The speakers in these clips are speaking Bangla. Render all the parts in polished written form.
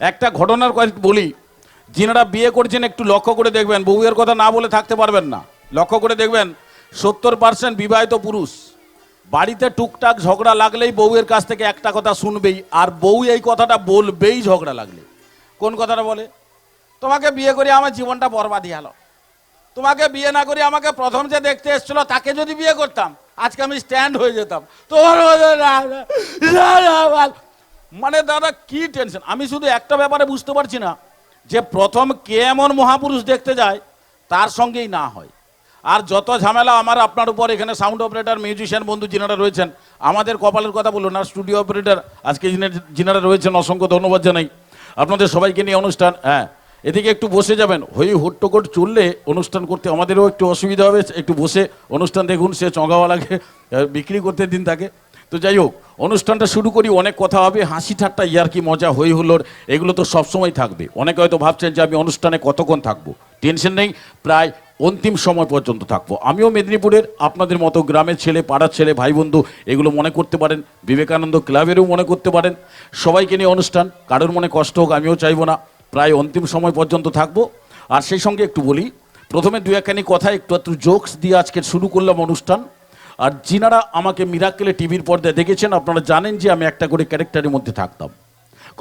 একটা ঘটনার কথা বলি, যিনারা বিয়ে করছেন একটু লক্ষ্য করে দেখবেন, বউয়ের কথা না বলে থাকতে পারবেন না। লক্ষ্য করে দেখবেন 70% বিবাহিত পুরুষ বাড়িতে টুকটাক ঝগড়া লাগলেই বউয়ের কাছ থেকে একটা কথা শুনবেই, আর বউ এই কথাটা বলবেই ঝগড়া লাগলে। কোন কথাটা বলে? তোমাকে বিয়ে করে আমার জীবনটা বরবাদ হলো, তোমাকে বিয়ে না করে আমাকে প্রথম যে দেখতে এসেছিল তাকে যদি বিয়ে করতাম আজকে আমি স্ট্যান্ড হয়ে যেতাম। তোমার মানে দাদা কি টেনশন। আমি শুধু একটা ব্যাপারে বুঝতে পারছি না, যে প্রথম কে এমন মহাপুরুষ দেখতে যায় তার সঙ্গেই না হয়। আর যত ঝামেলা আমার আপনার উপর, এখানে সাউন্ড অপারেটর মিউজিশিয়ান বন্ধু যিনারা রয়েছেন, আমাদের কপালের কথা বলুন। আর স্টুডিও অপারেটর আজকে যিনারা রয়েছেন অসংখ্য ধন্যবাদ জানাই আপনাদের সবাইকে নিয়ে অনুষ্ঠান। হ্যাঁ, এদিকে একটু বসে যাবেন, হই হুট্টোকট চললে অনুষ্ঠান করতে আমাদেরও একটু অসুবিধা হবে। একটু বসে অনুষ্ঠান দেখুন, সে চঙ্গাওয়ালাকে বিক্রি করতে দিন তাকে। তো যাই হোক, অনুষ্ঠানটা শুরু করি। অনেক কথা হবে, হাসি ঠাট্টা, ইয়ার্কি, মজা, হই হুল্লোড়, এগুলো তো সবসময় থাকবে। অনেকে হয়তো ভাবছেন যে আমি অনুষ্ঠানে কতক্ষণ থাকবো, টেনশন নেই, প্রায় অন্তিম সময় পর্যন্ত থাকবো। আমিও মেদিনীপুরের আপনাদের মতো গ্রামের ছেলে, পাড়ার ছেলে, ভাই বন্ধু, এগুলো মনে করতে পারেন, বিবেকানন্দ ক্লাবেরও মনে করতে পারেন। সবাইকে নিয়ে অনুষ্ঠান, কারোর মনে কষ্ট হোক আমিও চাইবো না। প্রায় অন্তিম সময় পর্যন্ত থাকবো। আর সেই সঙ্গে একটু বলি, প্রথমে দু একখানি কথা একটু জোকস দিয়ে আজকে শুরু করলাম অনুষ্ঠান। আর যিনারা আমাকে মিরাক্কেলে টিভির পর্দায় দেখেছেন আপনারা জানেন যে আমি একটা করে ক্যারেক্টারের মধ্যে থাকতাম।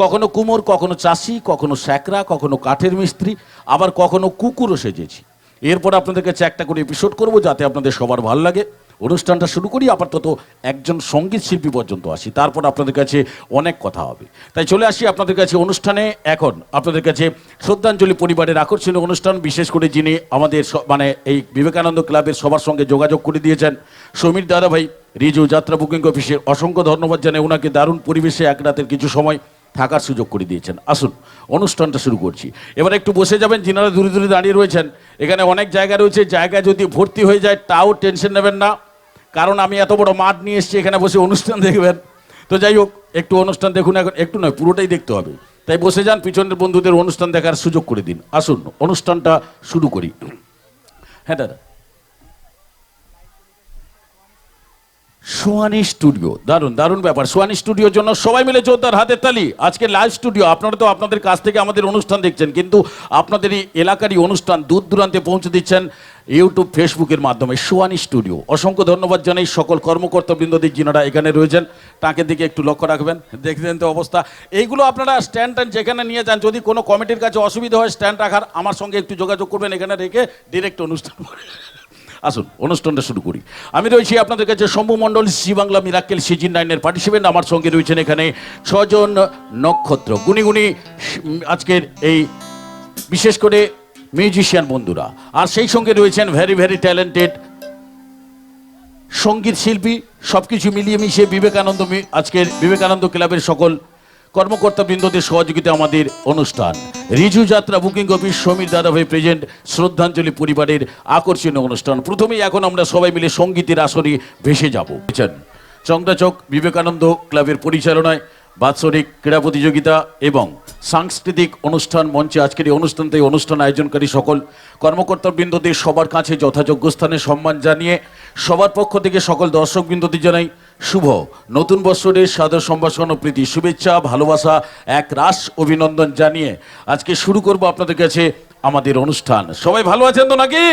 কখনো কুমোর, কখনো চাষি, কখনো স্যাকরা, কখনো কাঠের মিস্ত্রি, আবার কখনো কুকুরও সেজেছি। এরপর আপনাদের কাছে একটা করে এপিসোড করব যাতে আপনাদের সবার ভালো লাগে। অনুষ্ঠানটা শুরু করি, আপাতত একজন সঙ্গীত শিল্পী পর্যন্ত আসি, তারপর আপনাদের কাছে অনেক কথা হবে। তাই চলে আসি আপনাদের কাছে অনুষ্ঠানে। এখন আপনাদের কাছে শ্রদ্ধাঞ্জলি পরিবারের আকর্ষণীয় অনুষ্ঠান, বিশেষ করে যিনি আমাদের মানে এই বিবেকানন্দ ক্লাবের সবার সঙ্গে যোগাযোগ করে দিয়েছেন, সমীর দাদা ভাই, রিজু যাত্রা বুকিং অফিসের অসংখ্য ধন্যবাদ জানাই ওনাকে। দারুণ পরিবেশে এক রাতের কিছু সময় থাকার সুযোগ করে দিয়েছেন। আসুন অনুষ্ঠানটা শুরু করছি। এবার একটু বসে যাবেন যিনারা দূরে দূরে দাঁড়িয়ে রয়েছেন। এখানে অনেক জায়গা রয়েছে, জায়গা যদি ভর্তি হয়ে যায় তাও টেনশন নেবেন না, কারণ আমি এত বড় মাঠ নিয়ে এসেছি, এখানে বসে অনুষ্ঠান দেখবেন। তো যাই হোক, একটু অনুষ্ঠান দেখুন, এখন একটু নয় পুরোটাই দেখতে হবে। তাই বসে যান, পিছনের বন্ধুদের অনুষ্ঠান দেখার সুযোগ করে দিন। আসুন অনুষ্ঠানটা শুরু করি। হ্যাঁ দাদা, সোয়ানি স্টুডিও, দারুণ দারুণ ব্যাপার। সোয়ানি স্টুডিওর জন্য সবাই মিলে জোরদার হাতের তালি। আজকে লাইভ স্টুডিও, আপনারা তো আপনাদের কাছ থেকে আমাদের অনুষ্ঠান দেখছেন, কিন্তু আপনাদের এই এলাকারই অনুষ্ঠান দূর দূরান্তে পৌঁছে দিচ্ছেন ইউটিউব, ফেসবুকের মাধ্যমে। সোয়ানি স্টুডিও, অসংখ্য ধন্যবাদ জানাই সকল কর্মকর্তাবৃন্দদের যিনারা এখানে রয়েছেন। টাকের দিকে একটু লক্ষ্য রাখবেন, দেখবেন তো অবস্থা। এইগুলো আপনারা স্ট্যান্ড ট্যান্ড যেখানে নিয়ে যান, যদি কোনো কমিটির কাছে অসুবিধা হয় স্ট্যান্ড রাখার, আমার সঙ্গে একটু যোগাযোগ করবেন, এখানে রেখে ডিরেক্ট অনুষ্ঠান করে। আসুন অনুষ্ঠানটা শুরু করি। আমি রয়েছি আপনাদের কাছে শম্ভু মণ্ডল, জি বাংলা মিরাক্কেল সিজন 9-এর পার্টিসিপেন্ট। আমার সঙ্গে রয়েছেন এখানে 6 জন নক্ষত্র গুণী গুণী আজকের এই বিশেষ করে মিউজিশিয়ান বন্ধুরা। আর সেই সঙ্গে রয়েছেন ভেরি ভেরি ট্যালেন্টেড সঙ্গীত শিল্পী। সবকিছু মিলিয়ে মিশিয়ে বিবেকানন্দ আজকের বিবেকানন্দ ক্লাবের সকল কর্মকর্তাবৃন্দদের সহযোগিতা আমাদের অনুষ্ঠান। রিজু যাত্রা বুকিং অফিস, সমীর দাদাভাই প্রেজেন্ট, শ্রদ্ধাঞ্জলি পরিবারের আকর্ষণীয় অনুষ্ঠান। প্রথমেই এখন আমরা সবাই মিলে সঙ্গীতের আসরে ভেসে যাব। চন্দ্রাচক বিবেকানন্দ ক্লাবের পরিচালনায় বাৎসরিক ক্রীড়া প্রতিযোগিতা এবং সাংস্কৃতিক অনুষ্ঠান মঞ্চে আজকের এই অনুষ্ঠান আয়োজনকারী সকল কর্মকর্তাবৃন্দদের সবার কাছে যথাযোগ্য স্থানে সম্মান জানিয়ে সবার পক্ষ থেকে সকল দর্শকবৃন্দদের জানাই শুভ নতুন বৎসরের সাদর সম্ভাষণ ও প্রীতি শুভেচ্ছা, ভালোবাসা, এক রাস অভিনন্দন জানিয়ে আজকে শুরু করব আপনাদের কাছে আমাদের অনুষ্ঠান। সবাই ভালো আছেন তো নাকি?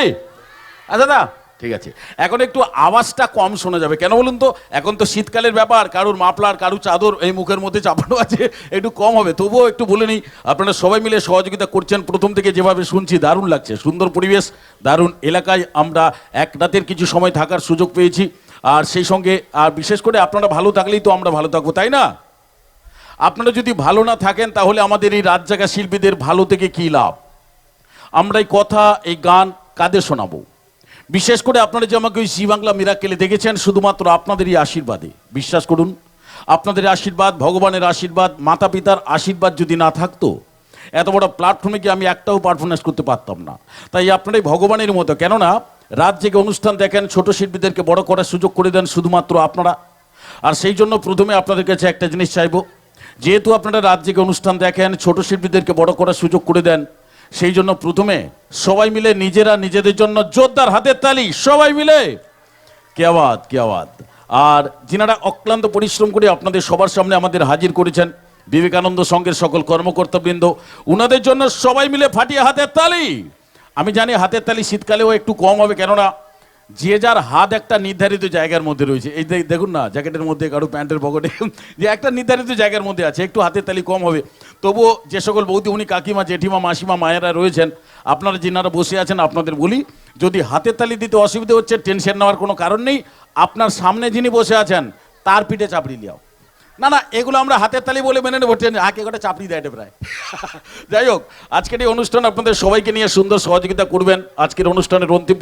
আচ্ছা দাদা, ঠিক আছে। এখন একটু আওয়াজটা কম শোনা যাবে, কেন বলুন তো? এখন তো শীতকালের ব্যাপার, কারুর মাফলার, কারুর চাদর এই মুখের মধ্যে চাপানো আছে, একটু কম হবে। তবুও একটু বলে নিই, আপনারা সবাই মিলে সহযোগিতা করছেন। প্রথম থেকে যেভাবে শুনছি দারুণ লাগছে, সুন্দর পরিবেশ, দারুণ এলাকায় আমরা এক রাতের কিছু সময় থাকার সুযোগ পেয়েছি। আর সেই সঙ্গে আর বিশেষ করে আপনারা ভালো থাকলেই তো আমরা ভালো থাকবো, তাই না? আপনারা যদি ভালো না থাকেন তাহলে আমাদের এই রাত জাগা শিল্পীদের ভালো থেকে কী লাভ? আমরা এই কথা, এই গান কাদের শোনাবো? বিশেষ করে আপনারা যে আমাকে ওই জি বাংলা মিরাক্কেলে দেখেছেন শুধুমাত্র আপনাদেরই আশীর্বাদে। বিশ্বাস করুন, আপনাদের আশীর্বাদ, ভগবানের আশীর্বাদ, মাতা পিতার আশীর্বাদ যদি না থাকতো এত বড় প্ল্যাটফর্মে গিয়ে আমি একটাও পারফরমেন্স করতে পারতাম না। তাই আপনারাই ভগবানের মতো, কেননা রাত জেগে অনুষ্ঠান দেখেন, ছোট শিল্পীদেরকে বড় করার সুযোগ করে দেন শুধুমাত্র আপনারা। আর সেই জন্য প্রথমে আপনাদের কাছে একটা জিনিস চাইবো, যেহেতু আপনারা রাত জেগে অনুষ্ঠান দেখেন, ছোট শিল্পীদেরকে বড় করার সুযোগ করে দেন, সেই জন্য প্রথমে সবাই মিলে নিজেরা নিজেদের জন্য জোরদার হাতের তালি, সবাই মিলে। কে আওয়াজ, কে আওয়াজ। আর যিনারা অক্লান্ত পরিশ্রম করে আপনাদের সবার সামনে আমাদের হাজির করেছেন, বিবেকানন্দ সংঘের সকল কর্মকর্তাবৃন্দ, উনাদের জন্য সবাই মিলে ফাটিয়ে হাতের তালি। আমি জানি হাতের তালি শীতকালেও একটু কম হবে, কেননা যে যার হাত একটা নির্ধারিত জায়গার মধ্যে রয়েছে। এই দেখুন না, জ্যাকেটের মধ্যে কারো প্যান্টের পকেটে, যে একটা নির্ধারিত জায়গার মধ্যে আছে, একটু হাতের তালি কম হবে। তবুও যে সকল বৌদিমণি, কাকিমা, জেঠিমা, মাসিমা, মায়েরা রয়েছেন, আপনারা যিনারা বসে আছেন, আপনাদের বলি, যদি হাতের তালি দিতে অসুবিধা হচ্ছে, টেনশন নেওয়ার কোনো কারণ নেই। আপনার সামনে যিনি বসে আছেন তার পিঠে চাপড়ি লিয়াও। না না, এগুলো আমরা হাতের তালি বলে মেনে নেবো, হাকে একটা চাপড়ি দেয় প্রায়। যাই হোক, আজকের এই অনুষ্ঠান আপনাদের সবাইকে নিয়ে সুন্দর সহযোগিতা করবেন। আজকের অনুষ্ঠানের অন্তিম